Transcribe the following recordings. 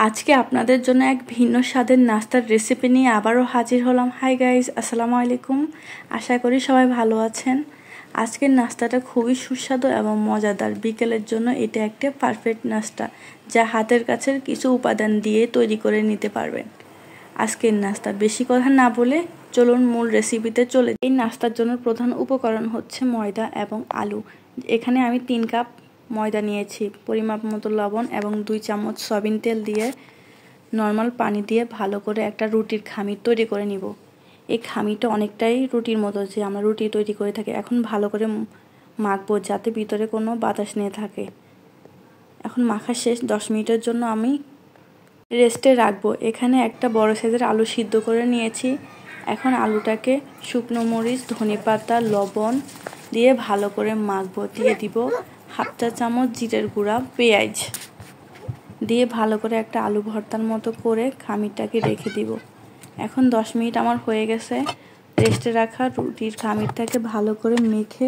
আজকে আপনাদের জন্য এক ভিন্ন স্বাদের নাস্তার রেসিপি নিয়ে আবারও হাজির হলাম। হাই গাইস, আসসালামু আলাইকুম। আশা করি সবাই ভালো আছেন। আজকের নাস্তাটা খুবই সুস্বাদু এবং মজাদার। বিকেলের জন্য এটা একটা পারফেক্ট নাস্তা, যা হাতের কাছের কিছু উপাদান দিয়ে তৈরি করে নিতে পারবেন। আজকের নাস্তা বেশি কথা না বলে চলুন মূল রেসিপিতে চলে। এই নাস্তার জন্য প্রধান উপকরণ হচ্ছে ময়দা এবং আলু। এখানে আমি 3 কাপ ময়দা নিয়েছি, পরিমাপ মতো লবণ এবং 2 চামচ সয়াবিন তেল দিয়ে নর্মাল পানি দিয়ে ভালো করে একটা রুটির খামির তৈরি করে নিব। এই খামিরটা অনেকটাই রুটির মতো, যে আমরা রুটি তৈরি করে থাকি। এখন ভালো করে মাখবো যাতে ভিতরে কোনো বাতাস না থাকে। এখন মাখা শেষ। 10 মিনিটের জন্য আমি রেস্টে রাখবো। এখানে একটা বড় সাইজের আলু সিদ্ধ করে নিয়েছি। এখন আলুটাকে শুকনো মরিচ, ধনেপাতা, লবণ দিয়ে ভালো করে মাখবো। দিয়ে দিব হাফ চা চামচ জিরের গুঁড়া, পেঁয়াজ দিয়ে ভালো করে একটা আলু ভর্তার মতো করে খামিরটাকে রেখে দিব। এখন 10 মিনিট আমার হয়ে গেছে। রেস্টে রাখা রুটির খামিরটাকে ভালো করে মেখে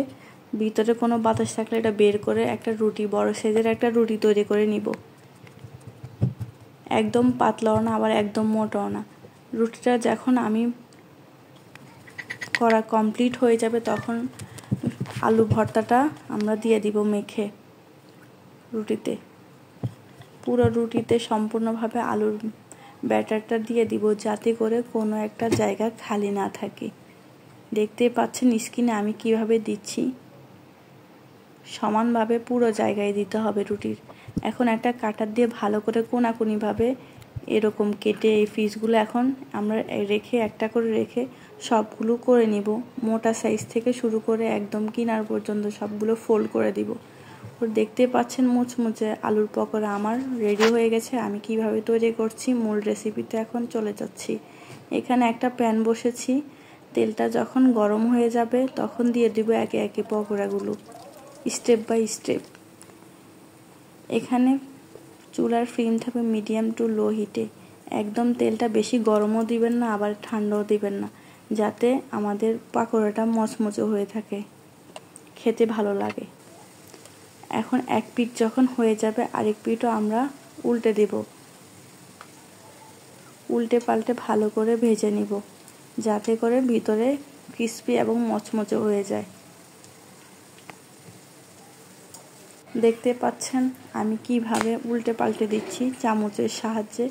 ভিতরে কোনো বাতাস থাকলে এটা বের করে একটা রুটি, বড় সাইজের একটা রুটি তৈরি করে নিব। একদম পাতলাও না, আবার একদম মোটাও না। রুটিটা যখন আমি করা কমপ্লিট হয়ে যাবে, তখন আলু ভর্তাটা আমরা দিয়ে দিব মেখে রুটিতে। পুরো রুটিতে সম্পূর্ণভাবে আলুর ব্যাটারটা দিয়ে দিব, যাতে করে কোনো একটা জায়গা খালি না থাকে। দেখতেই পাচ্ছেন স্ক্রিনে আমি কিভাবে দিচ্ছি। সমানভাবে পুরো জায়গায় দিতে হবে রুটির। এখন একটা কাটার দিয়ে ভালো করে কোনাকুনিভাবে এরকম কেটে এই পিসগুলো এখন আমরা রেখে একটা করে রেখে সবগুলো করে নিব। মোটা সাইজ থেকে শুরু করে একদম কিনার পর্যন্ত সবগুলো ফোল্ড করে দিব। দেখতে পাচ্ছেন মুচমুচে আলুর পকোড়া আমার রেডি হয়ে গেছে। আমি কিভাবে তৈরি করছি মূল রেসিপিতে এখন চলে যাচ্ছি। এখানে একটা প্যান বসেছি। তেলটা যখন গরম হয়ে যাবে তখন দিয়ে দিব একে একে পকোড়াগুলো, স্টেপ বাই স্টেপ। এখানে চুলার ফ্লেম থাকবে মিডিয়াম টু লো হিটে। একদম তেলটা বেশি গরমও দিবেন না, আবার ঠান্ডাও দিবেন না, যাতে আমাদের পকোড়াটা মচমচে হয়ে থাকে, খেতে ভালো লাগে। এখন এক পিঠ যখন হয়ে যাবে, আরেক পিঠও আমরা উল্টে দেব। উল্টে পাল্টে ভালো করে ভেজে নিব, যাতে করে ভিতরে ক্রিস্পি এবং মচমচে হয়ে যায়। দেখতে পাচ্ছেন আমি কিভাবে উল্টে পাল্টে দিচ্ছি চামচের সাহায্যে।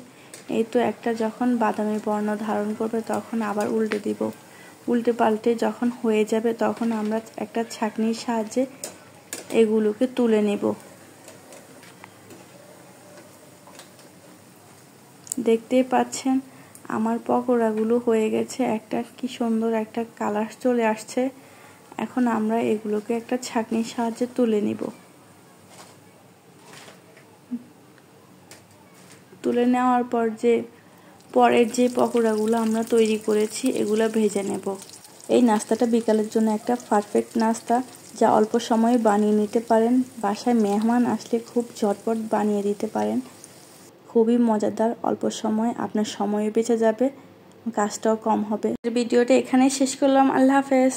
এই তো একটা যখন বাদামি বর্ণ ধারণ করবে তখন আবার উল্টে দিব। উল্টে পাল্টে যখন হয়ে যাবে তখন আমরা একটা ছাঁকনির সাহায্যে এগুলোকে তুলে নেব। দেখতেই পাচ্ছেন আমার পকোড়াগুলো হয়ে গেছে। একটা কি সুন্দর একটা কালার চলে আসছে। এখন আমরা এগুলোকে একটা ছাঁকনির সাহায্যে তুলে নিব। তুলে নেওয়ার পর পরের যে পকোড়াগুলো আমরা তৈরি করেছি এগুলো ভেজে নেব। এই নাস্তাটা বিকালের জন্য একটা পারফেক্ট নাস্তা, যা অল্প সময়ে বানিয়ে নিতে পারেন। বাসায় মেহমান আসলে খুব ঝটপট বানিয়ে দিতে পারেন। খুবই মজাদার, অল্প সময় আপনার সময়ও বেঁচে যাবে, কাজটাও কম হবে। ভিডিওটা এখানেই শেষ করলাম। আল্লাহ হাফেজ।